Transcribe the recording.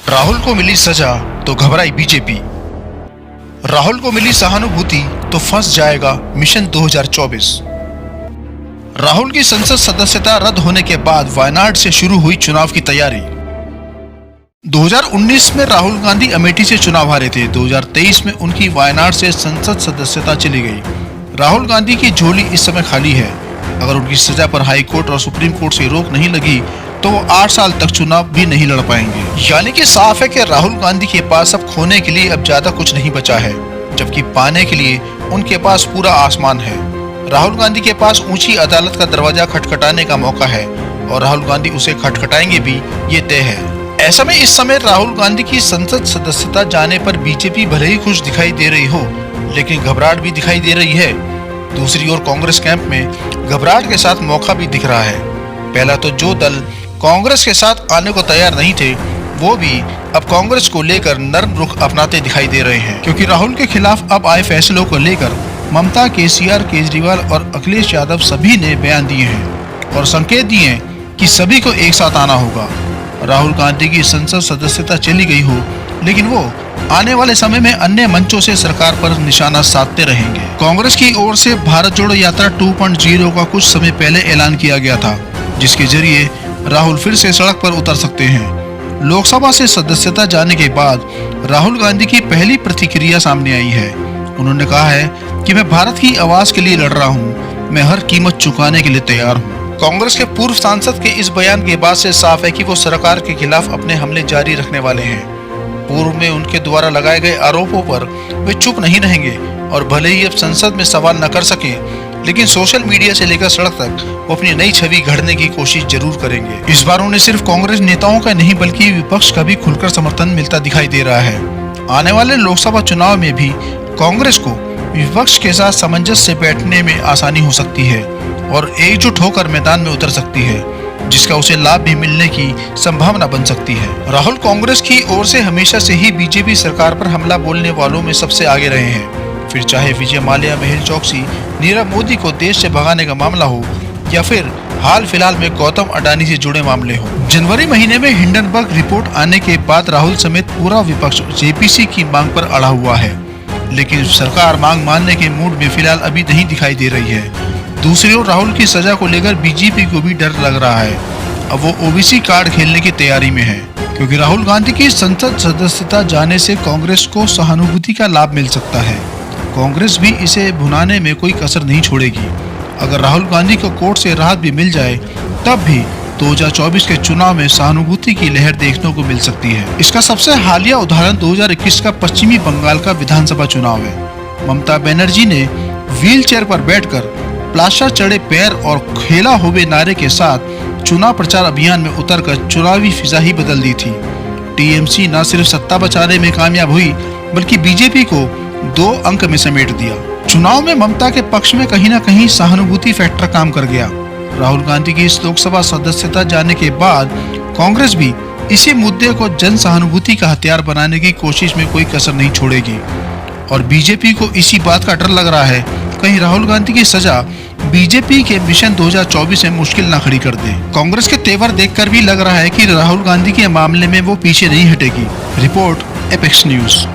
राहुल को मिली सजा तो घबराई बीजेपी। राहुल को मिली सहानुभूति तो फंस जाएगा मिशन 2024। राहुल की संसद सदस्यता रद्द होने के बाद वायनाड से शुरू हुई चुनाव की तैयारी। 2019 में राहुल गांधी अमेठी से चुनाव हारे थे। 2023 में उनकी वायनाड से संसद सदस्यता चली गई। राहुल गांधी की झोली इस समय खाली है। अगर उनकी सजा पर हाई कोर्ट और सुप्रीम कोर्ट से रोक नहीं लगी तो वो 8 साल तक चुनाव भी नहीं लड़ पाएंगे। यानी कि साफ है कि राहुल गांधी के पास अब खोने के लिए अब ज्यादा कुछ नहीं बचा है, जबकि पाने के लिए उनके पास पूरा आसमान है। राहुल गांधी के पास ऊंची अदालत का दरवाजा खटखटाने का मौका है और राहुल गांधी उसे खटखटाएंगे भी, ये तय है। ऐसा में इस समय राहुल गांधी की संसद सदस्यता जाने पर बीजेपी भले ही खुश दिखाई दे रही हो, लेकिन घबराहट भी दिखाई दे रही है। दूसरी ओर कांग्रेस कैंप में घबराहट के साथ मौका भी दिख रहा है। पहला तो जो दल कांग्रेस के साथ आने को तैयार नहीं थे, वो भी अब कांग्रेस को लेकर नर्म रुख अपनाते दिखाई दे रहे हैं, क्योंकि राहुल के खिलाफ अब आए फैसलों को लेकर ममता, केसीआर, केजरीवाल और अखिलेश यादव सभी ने बयान दिए हैं और संकेत दिए हैं कि सभी को एक साथ आना होगा। राहुल गांधी की संसद सदस्यता चली गई हो, लेकिन वो आने वाले समय में अन्य मंचों से सरकार पर निशाना साधते रहेंगे। कांग्रेस की ओर से भारत जोड़ो यात्रा 2.0 का कुछ समय पहले ऐलान किया गया था, जिसके जरिए राहुल फिर से सड़क पर उतर सकते हैं। लोकसभा से सदस्यता जाने के बाद राहुल गांधी की पहली प्रतिक्रिया सामने आई है। उन्होंने कहा है कि मैं भारत की आवाज के लिए लड़ रहा हूं, मैं हर कीमत चुकाने के लिए तैयार हूं। कांग्रेस के पूर्व सांसद के इस बयान के बाद से साफ है कि वो सरकार के खिलाफ अपने हमले जारी रखने वाले हैं। पूर्व में उनके द्वारा लगाए गए आरोपों पर वे चुप नहीं रहेंगे और भले ही अब संसद में सवाल न कर सकें, लेकिन सोशल मीडिया से लेकर सड़क तक वो अपनी नई छवि गढ़ने की कोशिश जरूर करेंगे। इस बार उन्हें सिर्फ कांग्रेस नेताओं का नहीं बल्कि विपक्ष का भी खुलकर समर्थन मिलता दिखाई दे रहा है। आने वाले लोकसभा चुनाव में भी कांग्रेस को विपक्ष के साथ सामंजस्य से बैठने में आसानी हो सकती है और एकजुट होकर मैदान में उतर सकती है, जिसका उसे लाभ भी मिलने की संभावना बन सकती है। राहुल कांग्रेस की ओर से हमेशा से ही बीजेपी सरकार पर हमला बोलने वालों में सबसे आगे रहे हैं। फिर चाहे विजय माल्या, मेहुल चोकसी, नीरव मोदी को देश से भगाने का मामला हो या फिर हाल फिलहाल में गौतम अडानी से जुड़े मामले हो। जनवरी महीने में हिंडनबर्ग रिपोर्ट आने के बाद राहुल समेत पूरा विपक्ष जेपीसी की मांग पर अड़ा हुआ है, लेकिन सरकार मांग मानने के मूड में फिलहाल अभी नहीं दिखाई दे रही है। दूसरी ओर राहुल की सजा को लेकर बीजेपी को भी डर लग रहा है। अब वो ओबीसी कार्ड खेलने की तैयारी में है, क्योंकि राहुल गांधी की संसद सदस्यता जाने से कांग्रेस को सहानुभूति का लाभ मिल सकता है। कांग्रेस भी इसे भुनाने में कोई कसर नहीं छोड़ेगी। अगर राहुल गांधी को कोर्ट से राहत भी मिल जाए, तब भी 2024 के चुनाव में सहानुभूति की लहर देखने को मिल सकती है। इसका सबसे हालिया उदाहरण 2021 का पश्चिमी बंगाल का विधानसभा चुनाव है। ममता बनर्जी ने व्हील चेयर पर बैठकर प्लास्टर चढ़े पैर और खेला होवे नारे के साथ चुनाव प्रचार अभियान में उतरकर चुनावी फिजा ही बदल दी थी। टीएमसी न सिर्फ सत्ता बचाने में कामयाब हुई, बल्कि बीजेपी को 2 अंक में समेट दिया। चुनाव में ममता के पक्ष में कहीं न कहीं सहानुभूति फैक्टर काम कर गया। राहुल गांधी की इस लोकसभा सदस्यता जाने के बाद कांग्रेस भी इसी मुद्दे को जन सहानुभूति का हथियार बनाने की कोशिश में कोई कसर नहीं छोड़ेगी और बीजेपी को इसी बात का डर लग रहा है कहीं राहुल गांधी की सजा बीजेपी के मिशन 2024 में मुश्किल ना खड़ी कर दे। कांग्रेस के तेवर देखकर भी लग रहा है कि राहुल गांधी के मामले में वो पीछे नहीं हटेगी। Report apex news.